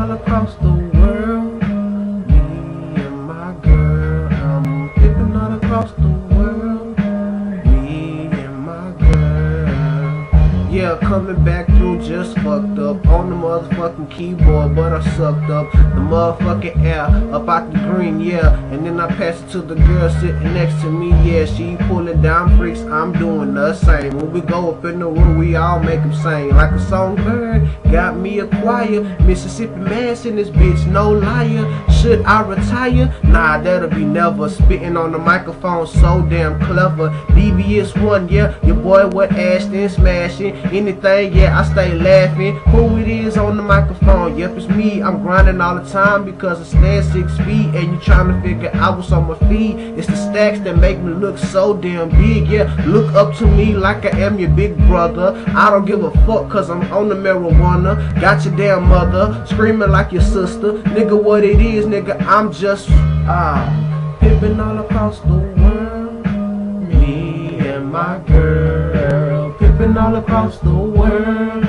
all across the world. Me and my girl, I'm pimping all across the world. Me and my girl. Yeah, coming back through just fucked up on the motherfucking keyboard, but I sucked up the motherfucking air up out the green, yeah. And then I pass it to the girl sitting next to me, yeah. She pulling down bricks, I'm doing the same. When we go up in the room, we all make them sing like a songbird. Got me a choir, Mississippi Mass in this bitch, no liar. Should I retire? Nah, that'll be never. Spitting on the microphone, so damn clever. Devious one, yeah. Your boy what Ashton smashing anything, yeah. I stay laughing. Who it is on the microphone? Yep, it's me. I'm grinding all the time because I stand 6 feet, and you trying to figure out what's on my feet. It's the stacks that make me look so damn big, yeah. Look up to me like I am your big brother. I don't give a fuck cause I'm on the marijuana. Got your damn mother screaming like your sister. Nigga, what it is, nigga, I'm just pimping all across the world. Me and my girl, pimping all across the world.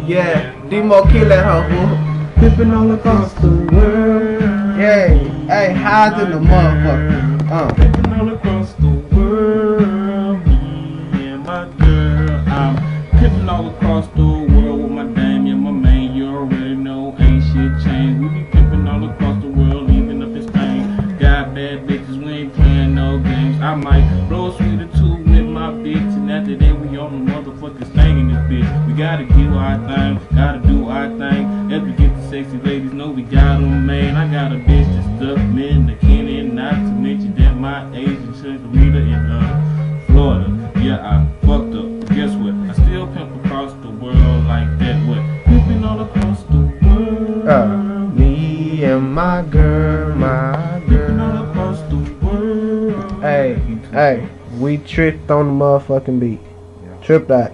Yeah, Demo kill that hoe, pimping all across the world. Yeah, hey, high than the motherfucker. Pimping all across the world. Me and my girl, I'm pimping all across the world with my dame and my man. You already know, ain't shit changed. We be pimping all across the world, leaving up this thing. Got bad bitches, we ain't playing no games. I might blow a sweet or two with my bitch, and after that we on the motherfucking thing in this bitch. We gotta do our thing, gotta do our thing. As we get the sexy ladies, know we got them, man. I got a bitch that stuck me in the Kenny, and not to mention that my Asian chick Rita in Florida. Yeah, I fucked up. But guess what? I still pimp across the world like that. What? Pimping all across the world. Me and my girl, my Pimping all girl. across the world. Hey, we tripped on the motherfucking beat. Tripped out.